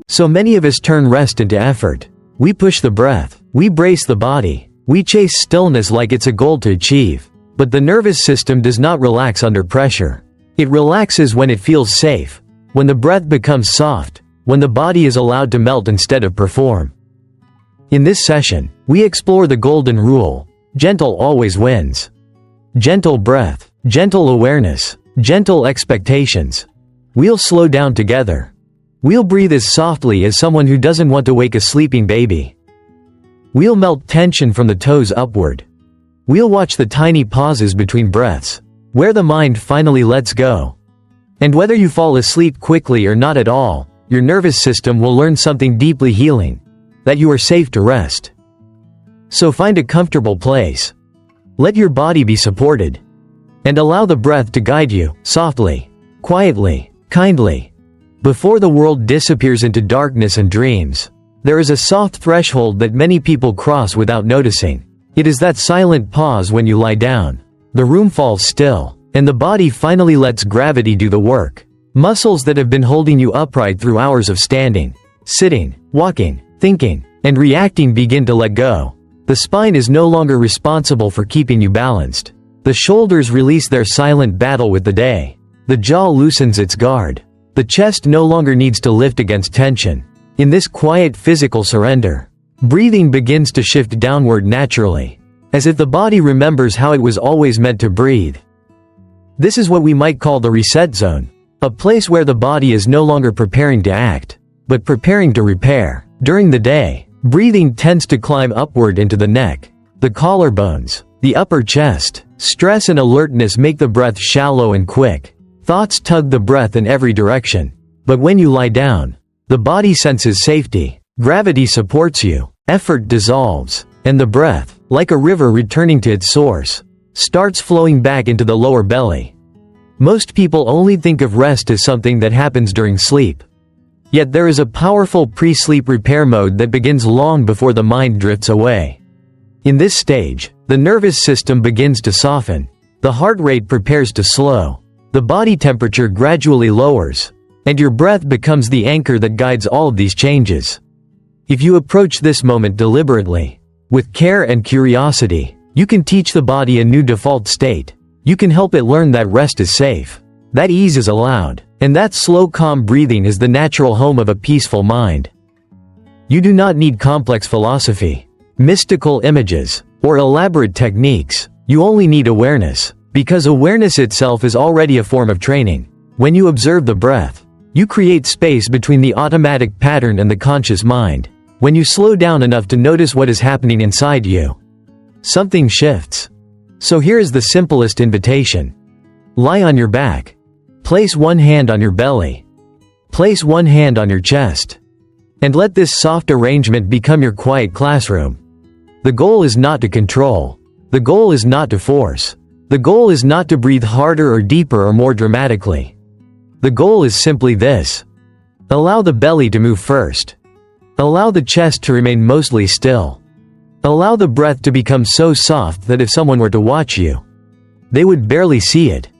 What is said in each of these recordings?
So many of us turn rest into effort. We push the breath. We brace the body. We chase stillness like it's a goal to achieve. But the nervous system does not relax under pressure. It relaxes when it feels safe, when the breath becomes soft, when the body is allowed to melt instead of perform. In this session, we explore the golden rule: gentle always wins. Gentle breath, gentle awareness, gentle expectations. We'll slow down together. We'll breathe as softly as someone who doesn't want to wake a sleeping baby. We'll melt tension from the toes upward. We'll watch the tiny pauses between breaths, where the mind finally lets go. And whether you fall asleep quickly or not at all, your nervous system will learn something deeply healing: that you are safe to rest. So find a comfortable place. Let your body be supported. And allow the breath to guide you, softly, quietly, kindly. Before the world disappears into darkness and dreams, there is a soft threshold that many people cross without noticing. It is that silent pause when you lie down. The room falls still, and the body finally lets gravity do the work. Muscles that have been holding you upright through hours of standing, sitting, walking, thinking, and reacting begin to let go. The spine is no longer responsible for keeping you balanced. The shoulders release their silent battle with the day. The jaw loosens its guard. The chest no longer needs to lift against tension. In this quiet physical surrender, breathing begins to shift downward naturally, as if the body remembers how it was always meant to breathe. This is what we might call the reset zone, a place where the body is no longer preparing to act, but preparing to repair. During the day, breathing tends to climb upward into the neck, the collarbones, the upper chest. Stress and alertness make the breath shallow and quick. Thoughts tug the breath in every direction. But when you lie down, the body senses safety. Gravity supports you. Effort dissolves. And the breath, like a river returning to its source, starts flowing back into the lower belly. Most people only think of rest as something that happens during sleep. Yet there is a powerful pre-sleep repair mode that begins long before the mind drifts away. In this stage, the nervous system begins to soften. The heart rate prepares to slow. The body temperature gradually lowers, and your breath becomes the anchor that guides all of these changes. If you approach this moment deliberately, with care and curiosity, you can teach the body a new default state. You can help it learn that rest is safe, that ease is allowed, and that slow, calm breathing is the natural home of a peaceful mind. You do not need complex philosophy, mystical images, or elaborate techniques. You only need awareness. Because awareness itself is already a form of training. When you observe the breath, you create space between the automatic pattern and the conscious mind. When you slow down enough to notice what is happening inside you, something shifts. So here is the simplest invitation. Lie on your back. Place one hand on your belly. Place one hand on your chest. And let this soft arrangement become your quiet classroom. The goal is not to control. The goal is not to force. The goal is not to breathe harder or deeper or more dramatically. The goal is simply this. Allow the belly to move first. Allow the chest to remain mostly still. Allow the breath to become so soft that if someone were to watch you, they would barely see it.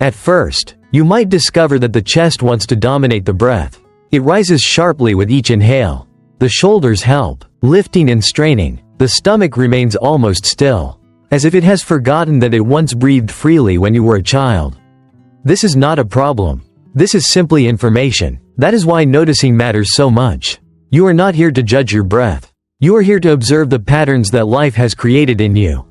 At first, you might discover that the chest wants to dominate the breath. It rises sharply with each inhale. The shoulders help, lifting and straining. The stomach remains almost still, as if it has forgotten that it once breathed freely when you were a child. This is not a problem. This is simply information. That is why noticing matters so much. You are not here to judge your breath. You are here to observe the patterns that life has created in you.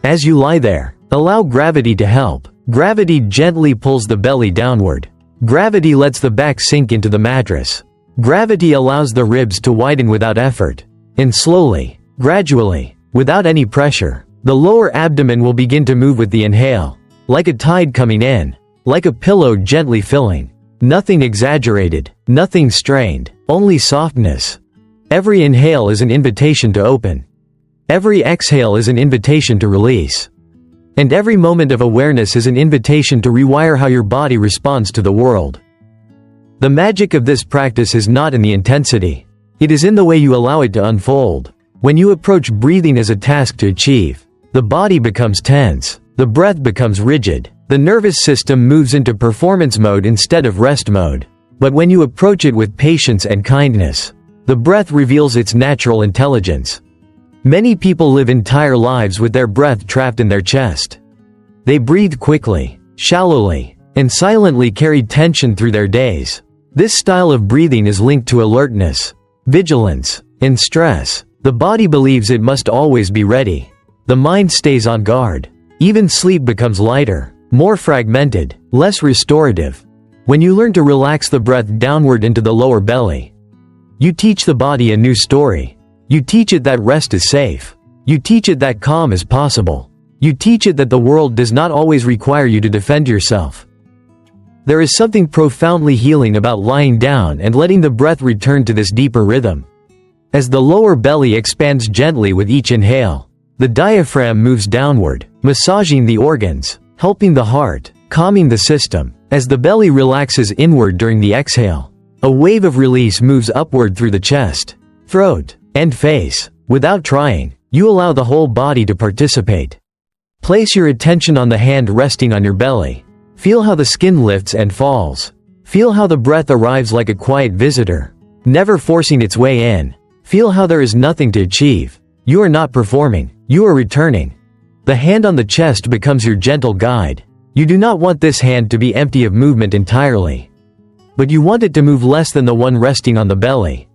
As you lie there, allow gravity to help. Gravity gently pulls the belly downward. Gravity lets the back sink into the mattress. Gravity allows the ribs to widen without effort. And slowly, gradually, without any pressure, the lower abdomen will begin to move with the inhale, like a tide coming in, like a pillow gently filling. Nothing exaggerated, nothing strained, only softness. Every inhale is an invitation to open. Every exhale is an invitation to release. And every moment of awareness is an invitation to rewire how your body responds to the world. The magic of this practice is not in the intensity. It is in the way you allow it to unfold. When you approach breathing as a task to achieve, the body becomes tense, the breath becomes rigid, The nervous system moves into performance mode instead of rest mode. But when you approach it with patience and kindness, the breath reveals its natural intelligence. Many people live entire lives with their breath trapped in their chest. They breathe quickly, shallowly, and silently carry tension through their days. This style of breathing is linked to alertness, vigilance, and stress. The body believes it must always be ready. The mind stays on guard. Even sleep becomes lighter, more fragmented, less restorative. When you learn to relax the breath downward into the lower belly, you teach the body a new story. You teach it that rest is safe. You teach it that calm is possible. You teach it that the world does not always require you to defend yourself. There is something profoundly healing about lying down and letting the breath return to this deeper rhythm. As the lower belly expands gently with each inhale, the diaphragm moves downward, massaging the organs, helping the heart, calming the system. As the belly relaxes inward during the exhale, a wave of release moves upward through the chest, throat, and face. Without trying, you allow the whole body to participate. Place your attention on the hand resting on your belly. Feel how the skin lifts and falls. Feel how the breath arrives like a quiet visitor, never forcing its way in. Feel how there is nothing to achieve. You are not performing, you are returning. The hand on the chest becomes your gentle guide. You do not want this hand to be empty of movement entirely, but you want it to move less than the one resting on the belly.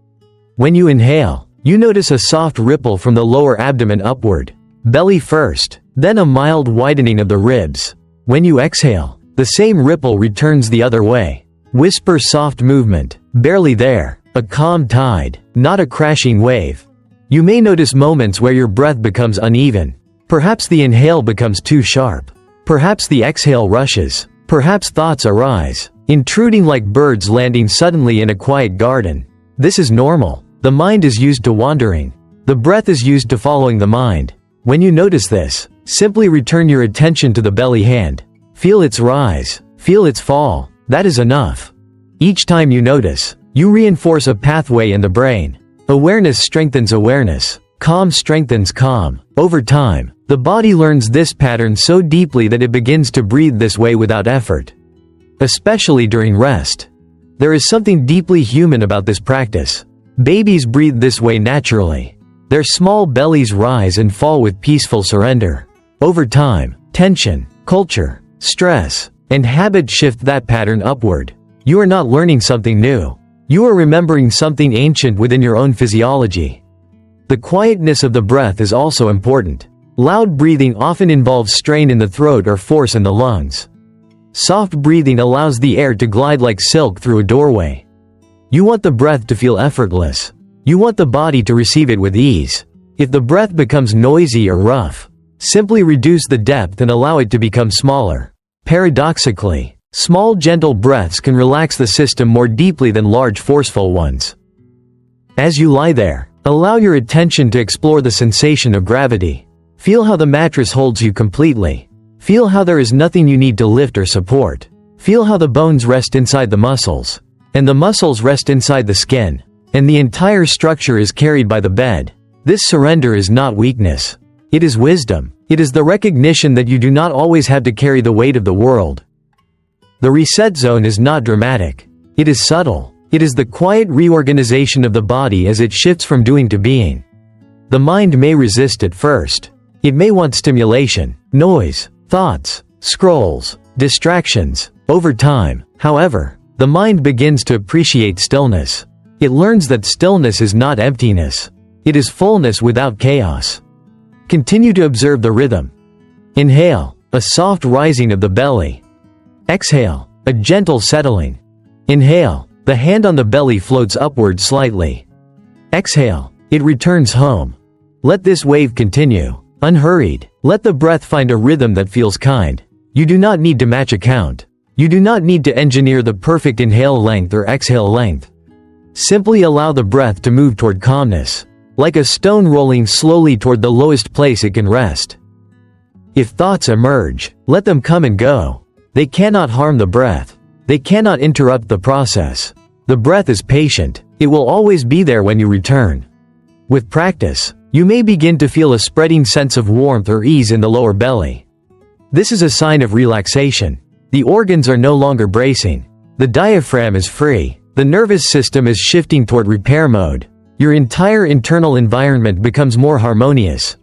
When you inhale, you notice a soft ripple from the lower abdomen upward, belly first, then a mild widening of the ribs. When you exhale, the same ripple returns the other way. Whisper soft movement, barely there, a calm tide, not a crashing wave. You may notice moments where your breath becomes uneven. Perhaps the inhale becomes too sharp. Perhaps the exhale rushes. Perhaps thoughts arise, intruding like birds landing suddenly in a quiet garden. This is normal. The mind is used to wandering. The breath is used to following the mind. When you notice this, simply return your attention to the belly hand. Feel its rise. Feel its fall. That is enough. Each time you notice, you reinforce a pathway in the brain. Awareness strengthens awareness. Calm strengthens calm. Over time, the body learns this pattern so deeply that it begins to breathe this way without effort. Especially during rest. There is something deeply human about this practice. Babies breathe this way naturally. Their small bellies rise and fall with peaceful surrender. Over time, tension, culture, stress, and habit shift that pattern upward. You are not learning something new. You are remembering something ancient within your own physiology. The quietness of the breath is also important. Loud breathing often involves strain in the throat or force in the lungs. Soft breathing allows the air to glide like silk through a doorway. You want the breath to feel effortless. You want the body to receive it with ease. If the breath becomes noisy or rough, simply reduce the depth and allow it to become smaller. Paradoxically, small gentle breaths can relax the system more deeply than large forceful ones. As you lie there, allow your attention to explore the sensation of gravity. Feel how the mattress holds you completely. Feel how there is nothing you need to lift or support. Feel how the bones rest inside the muscles, and the muscles rest inside the skin, and the entire structure is carried by the bed. This surrender is not weakness. It is wisdom. It is the recognition that you do not always have to carry the weight of the world. The reset zone is not dramatic. It is subtle. It is the quiet reorganization of the body as it shifts from doing to being. The mind may resist at first. It may want stimulation, noise, thoughts, scrolls, distractions. Over time, however, the mind begins to appreciate stillness. It learns that stillness is not emptiness. It is fullness without chaos. Continue to observe the rhythm. Inhale, a soft rising of the belly. Exhale, a gentle settling. Inhale, the hand on the belly floats upward slightly. Exhale, it returns home. Let this wave continue, unhurried. Let the breath find a rhythm that feels kind. You do not need to match a count. You do not need to engineer the perfect inhale length or exhale length. Simply allow the breath to move toward calmness, like a stone rolling slowly toward the lowest place it can rest. If thoughts emerge, let them come and go. They cannot harm the breath. They cannot interrupt the process. The breath is patient. It will always be there when you return. With practice, you may begin to feel a spreading sense of warmth or ease in the lower belly. This is a sign of relaxation. The organs are no longer bracing. The diaphragm is free. The nervous system is shifting toward repair mode. Your entire internal environment becomes more harmonious.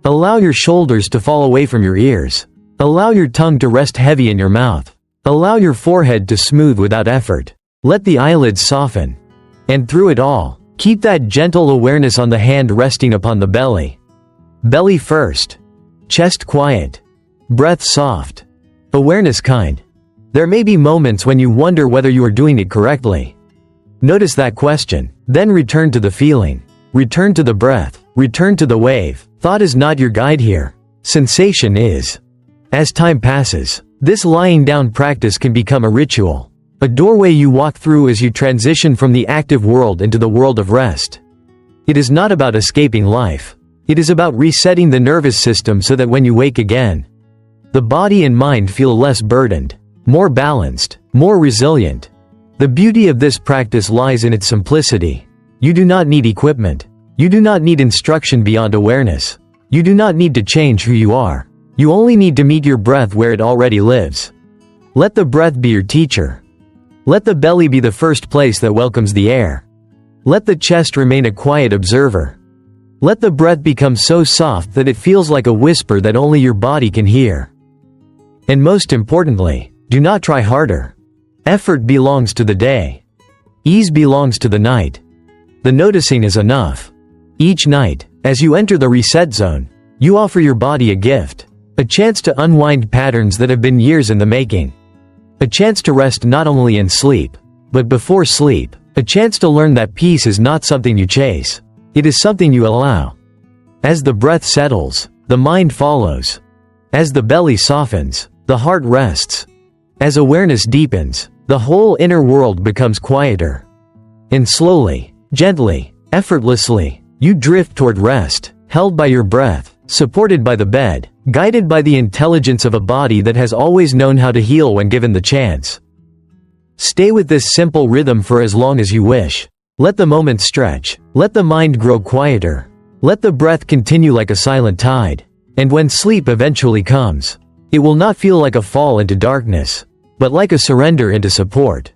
Allow your shoulders to fall away from your ears. Allow your tongue to rest heavy in your mouth. Allow your forehead to smooth without effort. Let the eyelids soften. And through it all, keep that gentle awareness on the hand resting upon the belly. Belly first. Chest quiet. Breath soft. Awareness kind. There may be moments when you wonder whether you are doing it correctly. Notice that question, then return to the feeling. Return to the breath. Return to the wave. Thought is not your guide here. Sensation is. As time passes, this lying down practice can become a ritual. A doorway you walk through as you transition from the active world into the world of rest. It is not about escaping life. It is about resetting the nervous system so that when you wake again, the body and mind feel less burdened, more balanced, more resilient. The beauty of this practice lies in its simplicity. You do not need equipment. You do not need instruction beyond awareness. You do not need to change who you are. You only need to meet your breath where it already lives. Let the breath be your teacher. Let the belly be the first place that welcomes the air. Let the chest remain a quiet observer. Let the breath become so soft that it feels like a whisper that only your body can hear. And most importantly, do not try harder. Effort belongs to the day. Ease belongs to the night. The noticing is enough. Each night, as you enter the reset zone, you offer your body a gift. A chance to unwind patterns that have been years in the making. A chance to rest not only in sleep, but before sleep. A chance to learn that peace is not something you chase. It is something you allow. As the breath settles, the mind follows. As the belly softens, the heart rests. As awareness deepens, the whole inner world becomes quieter. And slowly, gently, effortlessly, you drift toward rest, held by your breath, supported by the bed, guided by the intelligence of a body that has always known how to heal when given the chance. Stay with this simple rhythm for as long as you wish. Let the moment stretch. Let the mind grow quieter. Let the breath continue like a silent tide. And when sleep eventually comes, it will not feel like a fall into darkness, but like a surrender into support.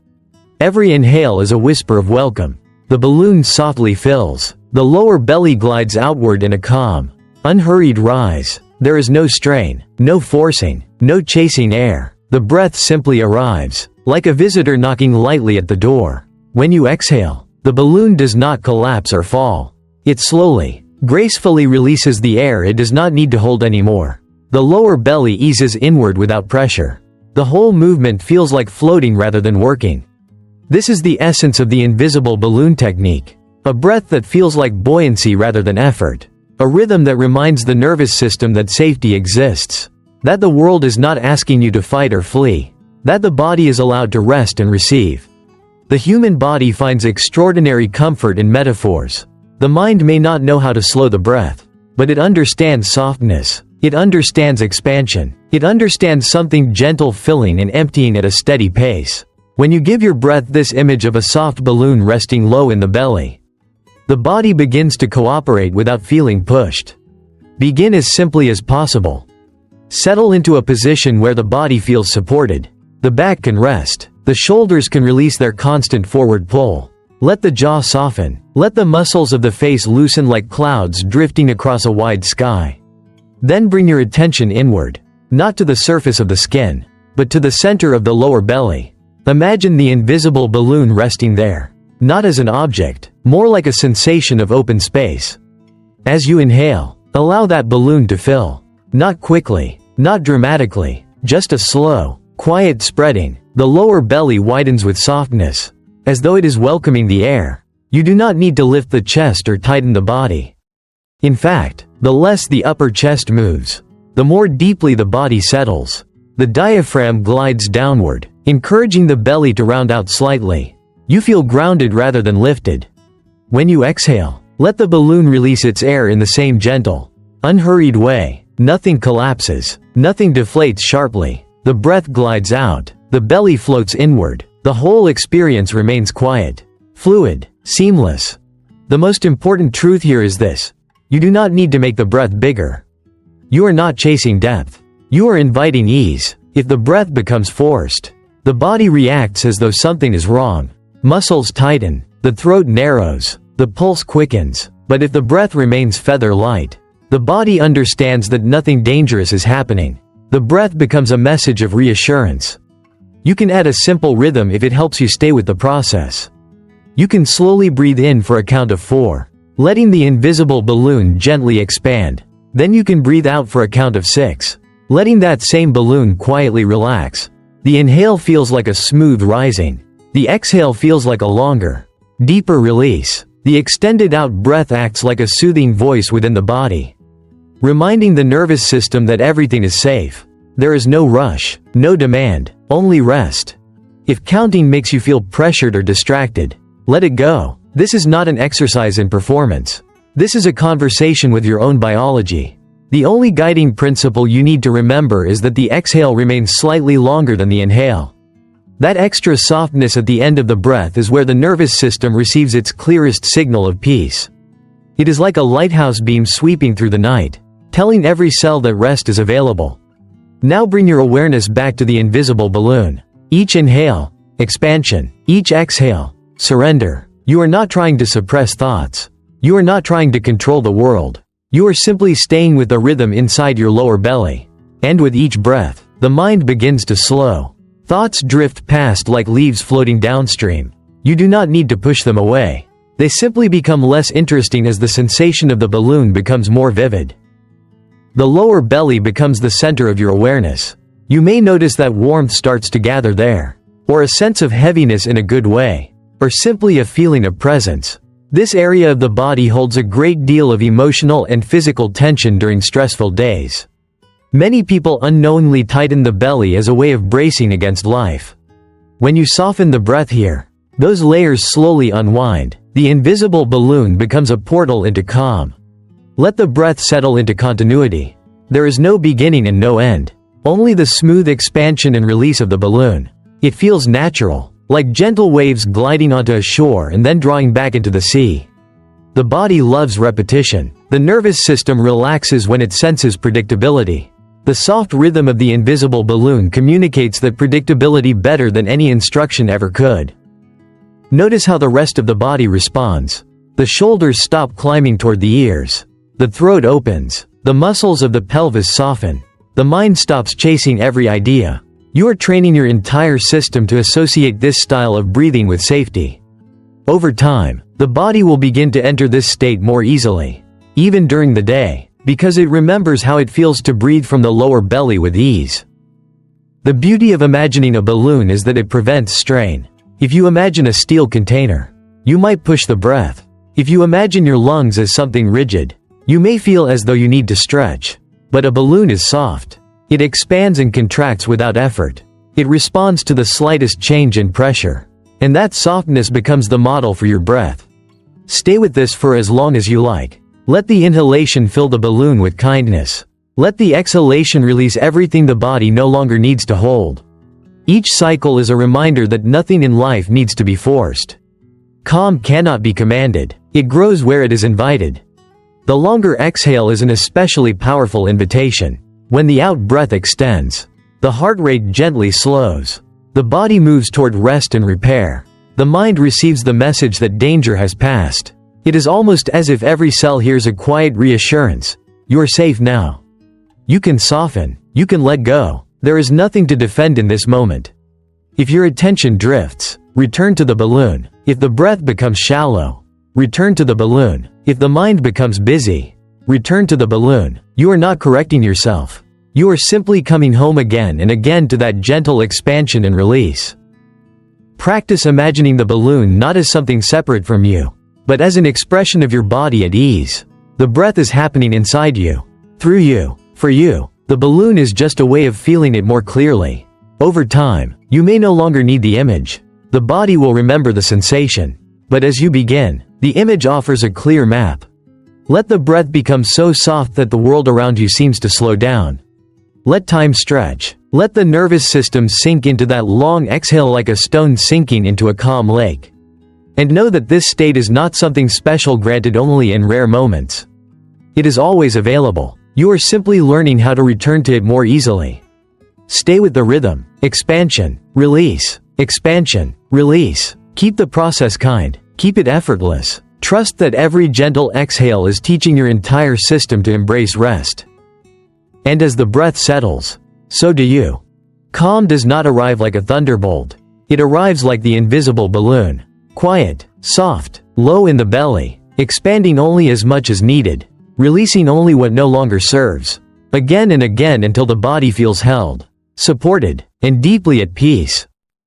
Every inhale is a whisper of welcome. The balloon softly fills. The lower belly glides outward in a calm, unhurried rise. There is no strain, no forcing, no chasing air. The breath simply arrives, like a visitor knocking lightly at the door. When you exhale, the balloon does not collapse or fall. It slowly, gracefully releases the air it does not need to hold anymore. The lower belly eases inward without pressure. The whole movement feels like floating rather than working. This is the essence of the invisible balloon technique. A breath that feels like buoyancy rather than effort. A rhythm that reminds the nervous system that safety exists. That the world is not asking you to fight or flee. That the body is allowed to rest and receive. The human body finds extraordinary comfort in metaphors. The mind may not know how to slow the breath, but it understands softness. It understands expansion. It understands something gentle filling and emptying at a steady pace. When you give your breath this image of a soft balloon resting low in the belly, the body begins to cooperate without feeling pushed. Begin as simply as possible. Settle into a position where the body feels supported. The back can rest. The shoulders can release their constant forward pull. Let the jaw soften. Let the muscles of the face loosen like clouds drifting across a wide sky. Then bring your attention inward, not to the surface of the skin, but to the center of the lower belly. Imagine the invisible balloon resting there, not as an object, more like a sensation of open space. As you inhale, allow that balloon to fill. Not quickly, not dramatically, just a slow, quiet spreading. The lower belly widens with softness, as though it is welcoming the air. You do not need to lift the chest or tighten the body. In fact, the less the upper chest moves, the more deeply the body settles. The diaphragm glides downward, encouraging the belly to round out slightly. You feel grounded rather than lifted. When you exhale, let the balloon release its air in the same gentle, unhurried way. Nothing collapses, nothing deflates sharply. The breath glides out, the belly floats inward. The whole experience remains quiet, fluid, seamless. The most important truth here is this: you do not need to make the breath bigger. You are not chasing depth. You are inviting ease. If the breath becomes forced, the body reacts as though something is wrong. Muscles tighten, the throat narrows, the pulse quickens. But if the breath remains feather-light, the body understands that nothing dangerous is happening. The breath becomes a message of reassurance. You can add a simple rhythm if it helps you stay with the process. You can slowly breathe in for a count of 4, letting the invisible balloon gently expand. Then you can breathe out for a count of 6, letting that same balloon quietly relax. The inhale feels like a smooth rising. The exhale feels like a longer, deeper release. The extended out breath acts like a soothing voice within the body, reminding the nervous system that everything is safe. There is no rush, no demand, only rest. If counting makes you feel pressured or distracted, let it go. This is not an exercise in performance. This is a conversation with your own biology. The only guiding principle you need to remember is that the exhale remains slightly longer than the inhale. That extra softness at the end of the breath is where the nervous system receives its clearest signal of peace. It is like a lighthouse beam sweeping through the night, telling every cell that rest is available. Now bring your awareness back to the invisible balloon. Each inhale, expansion. Each exhale, surrender. You are not trying to suppress thoughts. You are not trying to control the world. You are simply staying with the rhythm inside your lower belly. And with each breath, the mind begins to slow. Thoughts drift past like leaves floating downstream. You do not need to push them away. They simply become less interesting as the sensation of the balloon becomes more vivid. The lower belly becomes the center of your awareness. You may notice that warmth starts to gather there, or a sense of heaviness in a good way, or simply a feeling of presence. This area of the body holds a great deal of emotional and physical tension during stressful days. Many people unknowingly tighten the belly as a way of bracing against life. When you soften the breath here, those layers slowly unwind. The invisible balloon becomes a portal into calm. Let the breath settle into continuity. There is no beginning and no end. Only the smooth expansion and release of the balloon. It feels natural, like gentle waves gliding onto a shore and then drawing back into the sea. The body loves repetition. The nervous system relaxes when it senses predictability. The soft rhythm of the invisible balloon communicates that predictability better than any instruction ever could. Notice how the rest of the body responds. The shoulders stop climbing toward the ears. The throat opens. The muscles of the pelvis soften. The mind stops chasing every idea. You are training your entire system to associate this style of breathing with safety. Over time, the body will begin to enter this state more easily, even during the day, because it remembers how it feels to breathe from the lower belly with ease. The beauty of imagining a balloon is that it prevents strain. If you imagine a steel container, you might push the breath. If you imagine your lungs as something rigid, you may feel as though you need to stretch. But a balloon is soft. It expands and contracts without effort. It responds to the slightest change in pressure. And that softness becomes the model for your breath. Stay with this for as long as you like. Let the inhalation fill the balloon with kindness. Let the exhalation release everything the body no longer needs to hold. Each cycle is a reminder that nothing in life needs to be forced. Calm cannot be commanded. It grows where it is invited. The longer exhale is an especially powerful invitation. When the out-breath extends, the heart rate gently slows. The body moves toward rest and repair. The mind receives the message that danger has passed. It is almost as if every cell hears a quiet reassurance. You are safe now. You can soften. You can let go. There is nothing to defend in this moment. If your attention drifts, return to the balloon. If the breath becomes shallow, return to the balloon. If the mind becomes busy, return to the balloon. You are not correcting yourself. You are simply coming home again and again to that gentle expansion and release. Practice imagining the balloon not as something separate from you, but as an expression of your body at ease. The breath is happening inside you, through you, for you. The balloon is just a way of feeling it more clearly. Over time, you may no longer need the image. The body will remember the sensation. But as you begin, the image offers a clear map. Let the breath become so soft that the world around you seems to slow down. Let time stretch. Let the nervous system sink into that long exhale like a stone sinking into a calm lake. And know that this state is not something special granted only in rare moments. It is always available. You are simply learning how to return to it more easily. Stay with the rhythm. Expansion, release. Expansion, release. Keep the process kind. Keep it effortless. Trust that every gentle exhale is teaching your entire system to embrace rest. And as the breath settles, so do you. Calm does not arrive like a thunderbolt. It arrives like the invisible balloon. Quiet, soft, low in the belly, expanding only as much as needed, releasing only what no longer serves. Again and again until the body feels held, supported, and deeply at peace.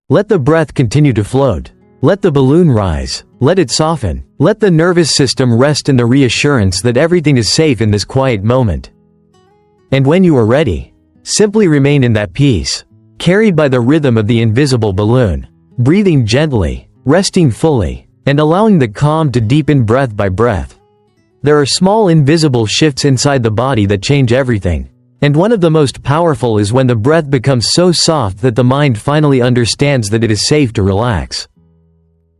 Let the breath continue to float. Let the balloon rise. Let it soften. Let the nervous system rest in the reassurance that everything is safe in this quiet moment. And when you are ready, simply remain in that peace, carried by the rhythm of the invisible balloon, breathing gently, resting fully, and allowing the calm to deepen breath by breath. There are small invisible shifts inside the body that change everything, and one of the most powerful is when the breath becomes so soft that the mind finally understands that it is safe to relax.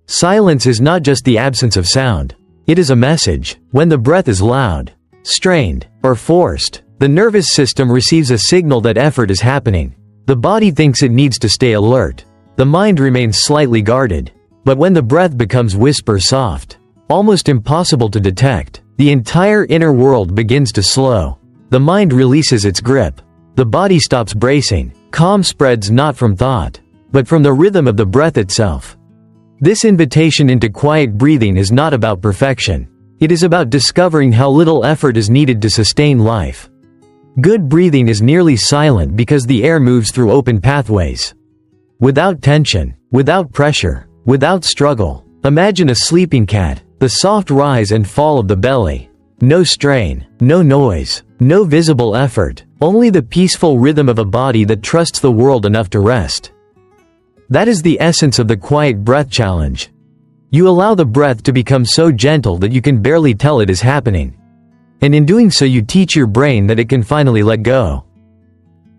Silence is not just the absence of sound. It is a message. When the breath is loud, strained, or forced, the nervous system receives a signal that effort is happening. The body thinks it needs to stay alert. The mind remains slightly guarded. But when the breath becomes whisper soft, almost impossible to detect, the entire inner world begins to slow. The mind releases its grip. The body stops bracing. Calm spreads not from thought, but from the rhythm of the breath itself. This invitation into quiet breathing is not about perfection. It is about discovering how little effort is needed to sustain life. Good breathing is nearly silent because the air moves through open pathways. Without tension, without pressure, without struggle. Imagine a sleeping cat, the soft rise and fall of the belly. No strain, no noise, no visible effort, only the peaceful rhythm of a body that trusts the world enough to rest. That is the essence of the quiet breath challenge. You allow the breath to become so gentle that you can barely tell it is happening. And in doing so you teach your brain that it can finally let go.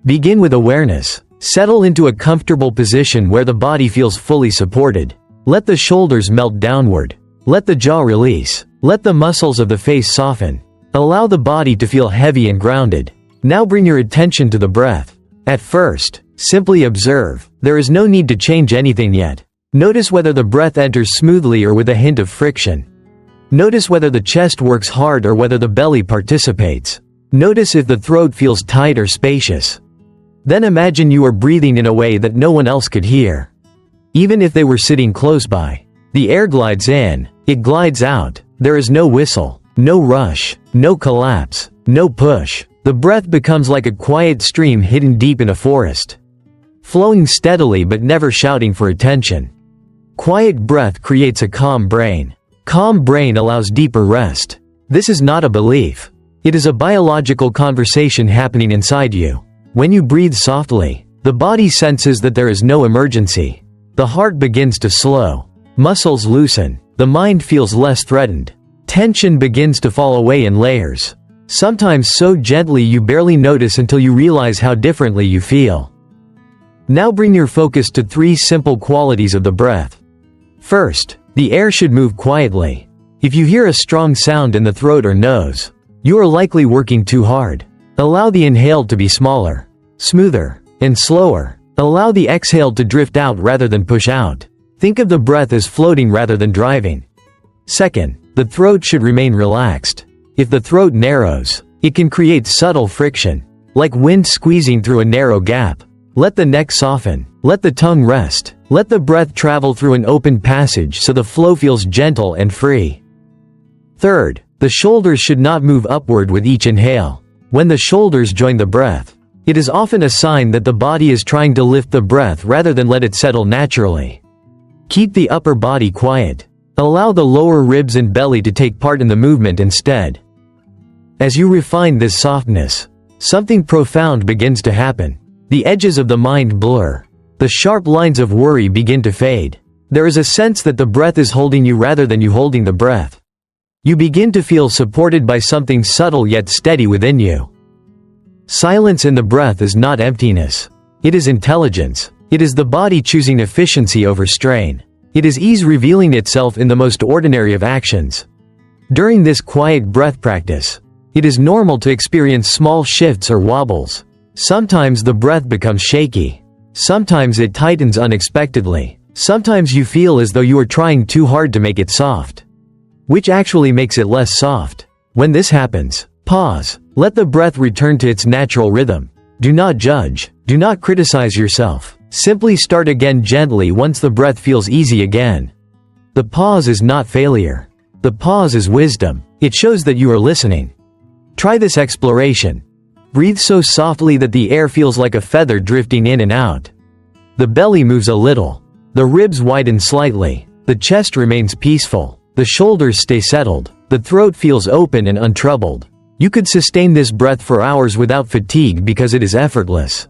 Begin with awareness. Settle into a comfortable position where the body feels fully supported. Let the shoulders melt downward. Let the jaw release. Let the muscles of the face soften. Allow the body to feel heavy and grounded. Now bring your attention to the breath. At first, simply observe. There is no need to change anything yet. Notice whether the breath enters smoothly or with a hint of friction. Notice whether the chest works hard or whether the belly participates. Notice if the throat feels tight or spacious. Then imagine you are breathing in a way that no one else could hear. Even if they were sitting close by. The air glides in, it glides out. There is no whistle, no rush, no collapse, no push. The breath becomes like a quiet stream hidden deep in a forest, flowing steadily but never shouting for attention. Quiet breath creates a calm brain. Calm brain allows deeper rest. This is not a belief. It is a biological conversation happening inside you. When you breathe softly, the body senses that there is no emergency. The heart begins to slow. Muscles loosen. The mind feels less threatened. Tension begins to fall away in layers. Sometimes so gently you barely notice until you realize how differently you feel. Now bring your focus to 3 simple qualities of the breath. First, the air should move quietly. If you hear a strong sound in the throat or nose, you are likely working too hard. Allow the inhale to be smaller, smoother, and slower. Allow the exhale to drift out rather than push out. Think of the breath as floating rather than driving. Second, the throat should remain relaxed. If the throat narrows, it can create subtle friction, like wind squeezing through a narrow gap. Let the neck soften. Let the tongue rest. Let the breath travel through an open passage so the flow feels gentle and free. Third, the shoulders should not move upward with each inhale. When the shoulders join the breath, it is often a sign that the body is trying to lift the breath rather than let it settle naturally. Keep the upper body quiet. Allow the lower ribs and belly to take part in the movement instead. As you refine this softness, something profound begins to happen. The edges of the mind blur. The sharp lines of worry begin to fade. There is a sense that the breath is holding you rather than you holding the breath. You begin to feel supported by something subtle yet steady within you. Silence in the breath is not emptiness. It is intelligence. It is the body choosing efficiency over strain. It is ease revealing itself in the most ordinary of actions. During this quiet breath practice, It is normal to experience small shifts or wobbles. Sometimes the breath becomes shaky. Sometimes it tightens unexpectedly. Sometimes you feel as though you are trying too hard to make it soft, which actually makes it less soft. When this happens, pause. Let the breath return to its natural rhythm. Do not judge. Do not criticize yourself. Simply start again gently once the breath feels easy again. The pause is not failure. The pause is wisdom. It shows that you are listening. Try this exploration. Breathe so softly that the air feels like a feather drifting in and out. The belly moves a little. The ribs widen slightly. The chest remains peaceful. The shoulders stay settled. The throat feels open and untroubled. You could sustain this breath for hours without fatigue because it is effortless.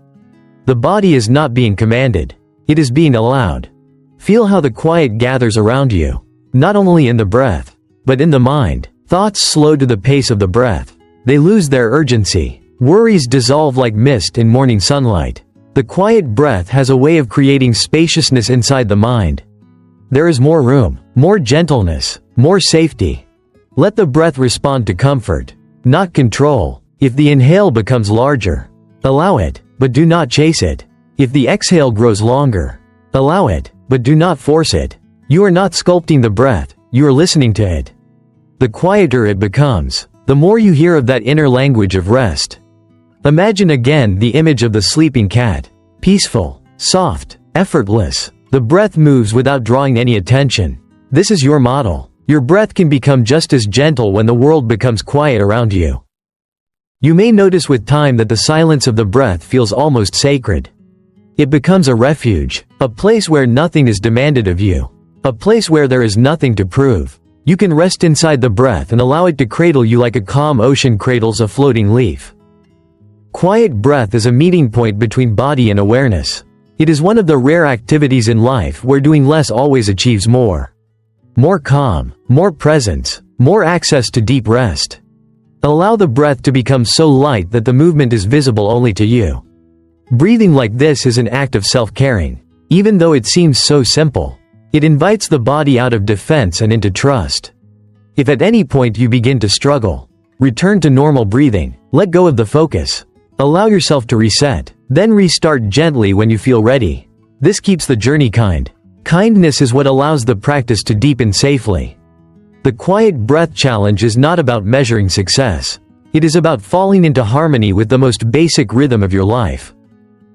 The body is not being commanded. It is being allowed. Feel how the quiet gathers around you, not only in the breath, but in the mind. Thoughts slow to the pace of the breath. They lose their urgency. Worries dissolve like mist in morning sunlight. The quiet breath has a way of creating spaciousness inside the mind. There is more room, more gentleness, more safety. Let the breath respond to comfort, not control. If the inhale becomes larger, allow it, but do not chase it. If the exhale grows longer, allow it, but do not force it. You are not sculpting the breath, you are listening to it. The quieter it becomes, the more you hear of that inner language of rest. Imagine again the image of the sleeping cat. Peaceful, soft, effortless. The breath moves without drawing any attention. This is your model. Your breath can become just as gentle when the world becomes quiet around you. You may notice with time that the silence of the breath feels almost sacred. It becomes a refuge, a place where nothing is demanded of you, a place where there is nothing to prove. You can rest inside the breath and allow it to cradle you like a calm ocean cradles a floating leaf. Quiet breath is a meeting point between body and awareness. It is one of the rare activities in life where doing less always achieves more. More calm, more presence, more access to deep rest. Allow the breath to become so light that the movement is visible only to you. Breathing like this is an act of self-caring. Even though it seems so simple, it invites the body out of defense and into trust. If at any point you begin to struggle, return to normal breathing, let go of the focus. Allow yourself to reset, then restart gently when you feel ready. This keeps the journey kind. Kindness is what allows the practice to deepen safely. The quiet breath challenge is not about measuring success. It is about falling into harmony with the most basic rhythm of your life.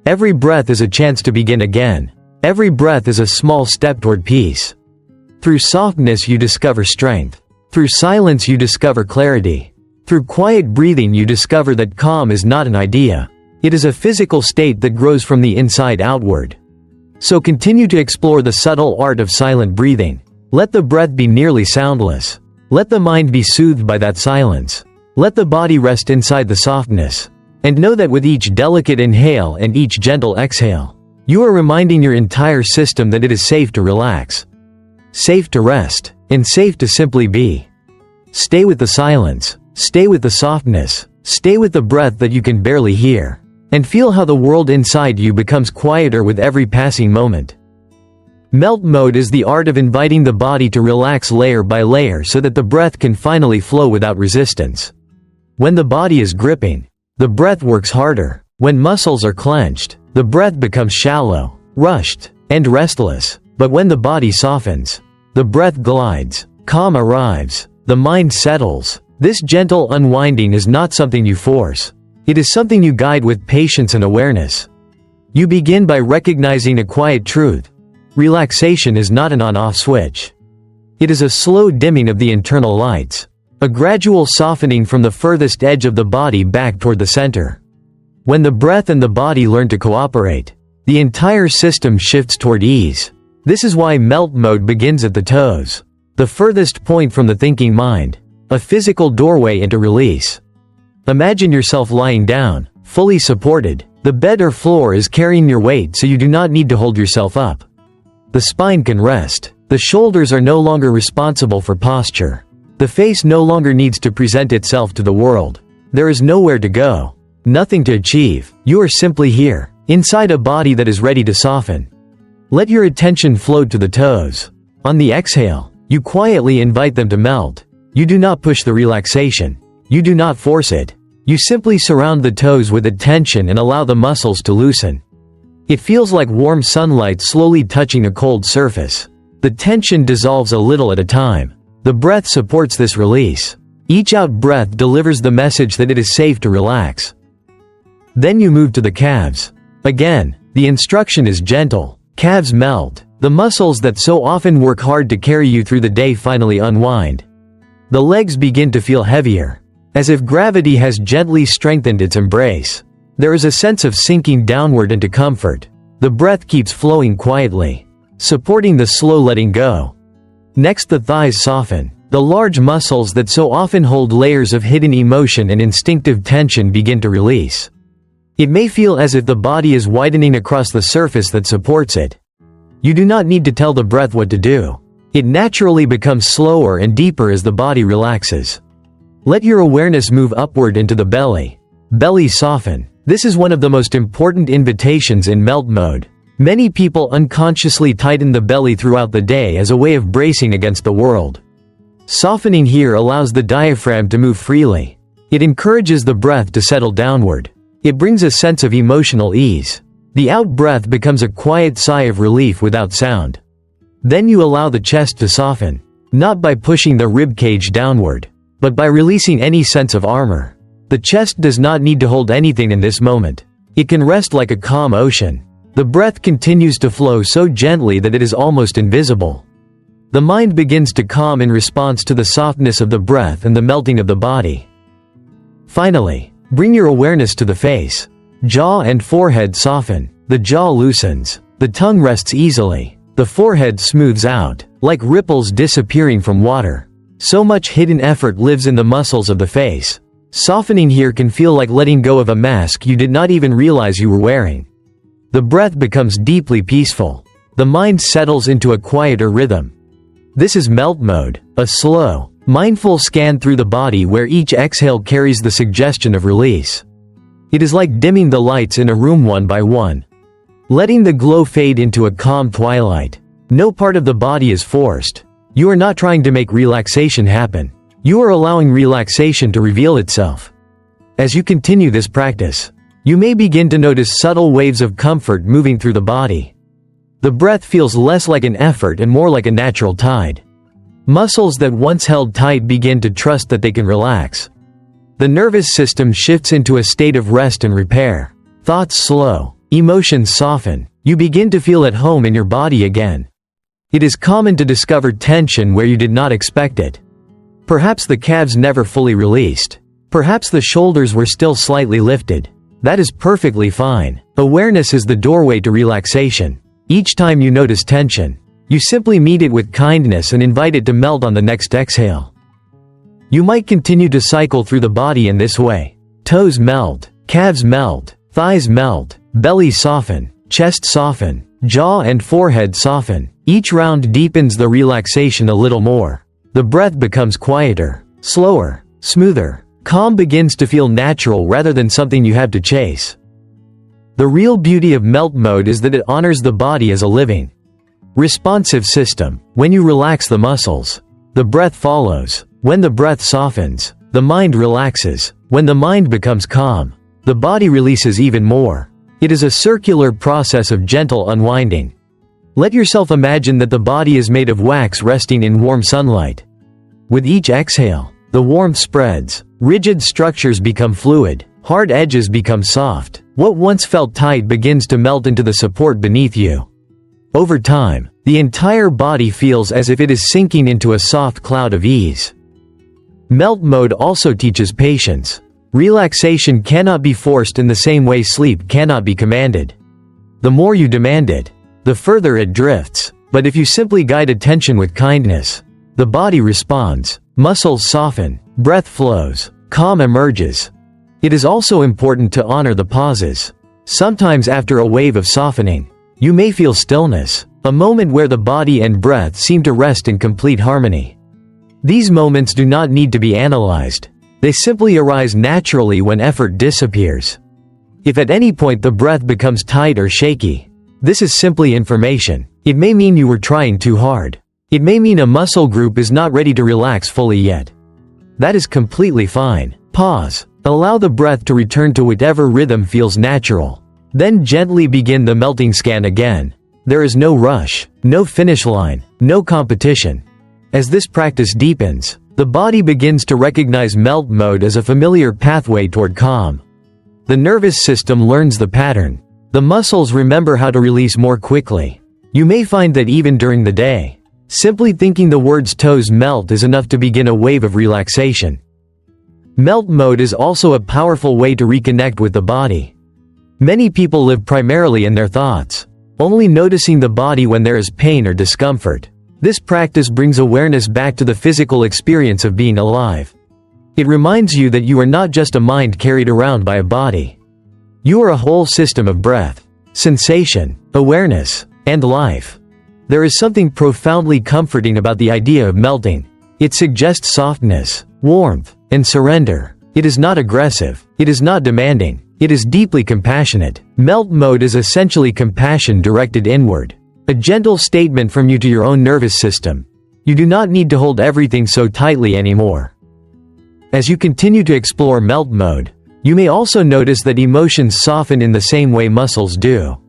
Every breath is a chance to begin again. Every breath is a small step toward peace. Through softness you discover strength. Through silence you discover clarity. Through quiet breathing you discover that calm is not an idea. It is a physical state that grows from the inside outward. So continue to explore the subtle art of silent breathing. Let the breath be nearly soundless. Let the mind be soothed by that silence. Let the body rest inside the softness. And know that with each delicate inhale and each gentle exhale, you are reminding your entire system that it is safe to relax, safe to rest, and safe to simply be. Stay with the silence. Stay with the softness. Stay with the breath that you can barely hear. And feel how the world inside you becomes quieter with every passing moment. Melt mode is the art of inviting the body to relax layer by layer so that the breath can finally flow without resistance. When the body is gripping, the breath works harder. When muscles are clenched, the breath becomes shallow, rushed, and restless. But when the body softens, the breath glides, calm arrives, the mind settles. This gentle unwinding is not something you force. It is something you guide with patience and awareness. You begin by recognizing a quiet truth. Relaxation is not an on-off switch. It is a slow dimming of the internal lights, a gradual softening from the furthest edge of the body back toward the center. When the breath and the body learn to cooperate, the entire system shifts toward ease. This is why melt mode begins at the toes, the furthest point from the thinking mind, a physical doorway into release. Imagine yourself lying down, fully supported. The bed or floor is carrying your weight so you do not need to hold yourself up. The spine can rest. The shoulders are no longer responsible for posture. The face no longer needs to present itself to the world. There is nowhere to go, nothing to achieve. You are simply here, inside a body that is ready to soften. Let your attention float to the toes. On the exhale, you quietly invite them to melt. You do not push the relaxation. You do not force it. You simply surround the toes with attention and allow the muscles to loosen. It feels like warm sunlight slowly touching a cold surface. The tension dissolves a little at a time. The breath supports this release. Each out breath delivers the message that it is safe to relax. Then you move to the calves. Again, the instruction is gentle. Calves melt. The muscles that so often work hard to carry you through the day finally unwind. The legs begin to feel heavier, as if gravity has gently strengthened its embrace. There is a sense of sinking downward into comfort. The breath keeps flowing quietly, supporting the slow letting go. Next, the thighs soften. The large muscles that so often hold layers of hidden emotion and instinctive tension begin to release. It may feel as if the body is widening across the surface that supports it. You do not need to tell the breath what to do. It naturally becomes slower and deeper as the body relaxes. Let your awareness move upward into the belly. Belly soften. This is one of the most important invitations in melt mode. Many people unconsciously tighten the belly throughout the day as a way of bracing against the world. Softening here allows the diaphragm to move freely. It encourages the breath to settle downward. It brings a sense of emotional ease. The out breath becomes a quiet sigh of relief without sound. Then you allow the chest to soften, not by pushing the rib cage downward, but by releasing any sense of armor. The chest does not need to hold anything in this moment. It can rest like a calm ocean. The breath continues to flow so gently that it is almost invisible. The mind begins to calm in response to the softness of the breath and the melting of the body. Finally, bring your awareness to the face. Jaw and forehead soften. The jaw loosens. The tongue rests easily. The forehead smooths out, like ripples disappearing from water. So much hidden effort lives in the muscles of the face. Softening here can feel like letting go of a mask you did not even realize you were wearing. The breath becomes deeply peaceful. The mind settles into a quieter rhythm. This is melt mode, a slow, mindful scan through the body where each exhale carries the suggestion of release. It is like dimming the lights in a room one by one, letting the glow fade into a calm twilight. No part of the body is forced. You are not trying to make relaxation happen. You are allowing relaxation to reveal itself. As you continue this practice, you may begin to notice subtle waves of comfort moving through the body. The breath feels less like an effort and more like a natural tide. Muscles that once held tight begin to trust that they can relax. The nervous system shifts into a state of rest and repair. Thoughts slow. Emotions soften. You begin to feel at home in your body again. It is common to discover tension where you did not expect it. Perhaps the calves never fully released. Perhaps the shoulders were still slightly lifted. That is perfectly fine. Awareness is the doorway to relaxation. Each time you notice tension, you simply meet it with kindness and invite it to melt on the next exhale. You might continue to cycle through the body in this way. Toes melt, calves melt, thighs melt, belly soften, chest soften, jaw and forehead soften. Each round deepens the relaxation a little more. The breath becomes quieter, slower, smoother. Calm begins to feel natural rather than something you have to chase. The real beauty of melt mode is that it honors the body as a living, responsive system. When you relax the muscles, the breath follows. When the breath softens, the mind relaxes. When the mind becomes calm, the body releases even more. It is a circular process of gentle unwinding. Let yourself imagine that the body is made of wax resting in warm sunlight. With each exhale, the warmth spreads. Rigid structures become fluid. Hard edges become soft. What once felt tight begins to melt into the support beneath you. Over time, the entire body feels as if it is sinking into a soft cloud of ease. Melt mode also teaches patience. Relaxation cannot be forced in the same way sleep cannot be commanded. The more you demand it, the further it drifts. But if you simply guide attention with kindness, the body responds. Muscles soften, breath flows, calm emerges. It is also important to honor the pauses. Sometimes after a wave of softening, you may feel stillness, a moment where the body and breath seem to rest in complete harmony. These moments do not need to be analyzed. They simply arise naturally when effort disappears. If at any point the breath becomes tight or shaky, this is simply information. It may mean you were trying too hard. It may mean a muscle group is not ready to relax fully yet. That is completely fine. Pause. Allow the breath to return to whatever rhythm feels natural. Then gently begin the melting scan again. There is no rush, no finish line, no competition. As this practice deepens, the body begins to recognize melt mode as a familiar pathway toward calm. The nervous system learns the pattern. The muscles remember how to release more quickly. You may find that even during the day, simply thinking the words toes melt is enough to begin a wave of relaxation. Melt mode is also a powerful way to reconnect with the body. Many people live primarily in their thoughts, only noticing the body when there is pain or discomfort. This practice brings awareness back to the physical experience of being alive. It reminds you that you are not just a mind carried around by a body. You are a whole system of breath, sensation, awareness, and life. There is something profoundly comforting about the idea of melting. It suggests softness, warmth, and surrender. It is not aggressive. It is not demanding. It is deeply compassionate. Melt mode is essentially compassion directed inward. A gentle statement from you to your own nervous system. You do not need to hold everything so tightly anymore. As you continue to explore melt mode, you may also notice that emotions soften in the same way muscles do.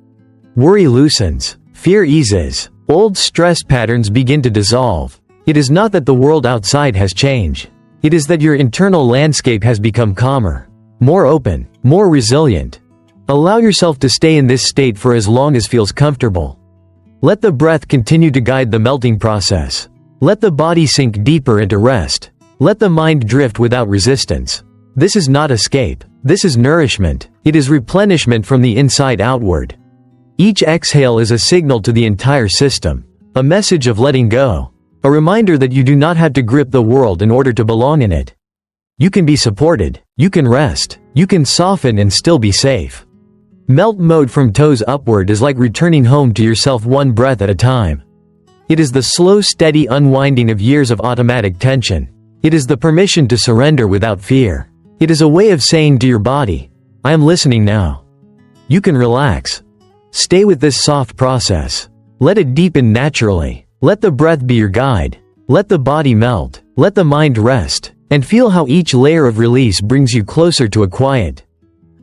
Worry loosens. Fear eases. Old stress patterns begin to dissolve. It is not that the world outside has changed. It is that your internal landscape has become calmer, more open, more resilient. Allow yourself to stay in this state for as long as feels comfortable. Let the breath continue to guide the melting process. Let the body sink deeper into rest. Let the mind drift without resistance. This is not escape. This is nourishment. It is replenishment from the inside outward. Each exhale is a signal to the entire system, a message of letting go, a reminder that you do not have to grip the world in order to belong in it. You can be supported, you can rest, you can soften and still be safe. Melt mode from toes upward is like returning home to yourself one breath at a time. It is the slow, steady unwinding of years of automatic tension. It is the permission to surrender without fear. It is a way of saying to your body, I am listening now. You can relax. Stay with this soft process. Let it deepen naturally. Let the breath be your guide. Let the body melt. Let the mind rest. And feel how each layer of release brings you closer to a quiet,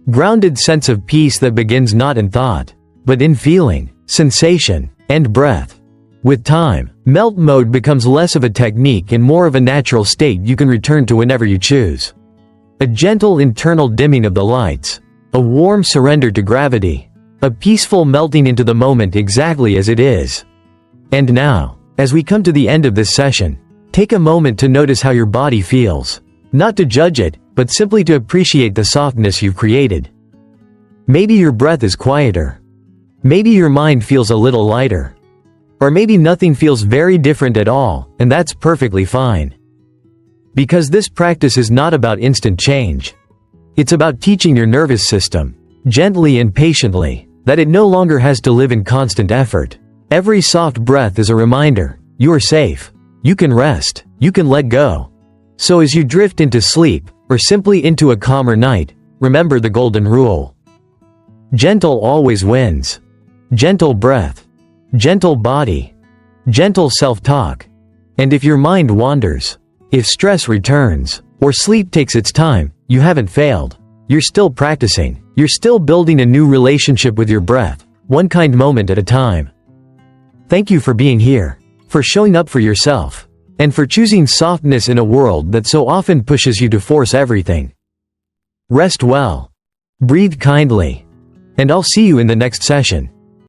grounded sense of peace that begins not in thought, but in feeling, sensation, and breath. With time, melt mode becomes less of a technique and more of a natural state you can return to whenever you choose. A gentle internal dimming of the lights, a warm surrender to gravity, a peaceful melting into the moment exactly as it is. And now, as we come to the end of this session, take a moment to notice how your body feels. Not to judge it, but simply to appreciate the softness you've created. Maybe your breath is quieter. Maybe your mind feels a little lighter. Or maybe nothing feels very different at all, and that's perfectly fine. Because this practice is not about instant change. It's about teaching your nervous system, gently and patiently, that it no longer has to live in constant effort. Every soft breath is a reminder, you are safe. You can rest. You can let go. So as you drift into sleep, or simply into a calmer night, remember the golden rule. Gentle always wins. Gentle breath. Gentle body. Gentle self-talk. And if your mind wanders, if stress returns, or sleep takes its time, you haven't failed. You're still practicing. You're still building a new relationship with your breath, one kind moment at a time. Thank you for being here, for showing up for yourself, and for choosing softness in a world that so often pushes you to force everything. Rest well. Breathe kindly. And I'll see you in the next session.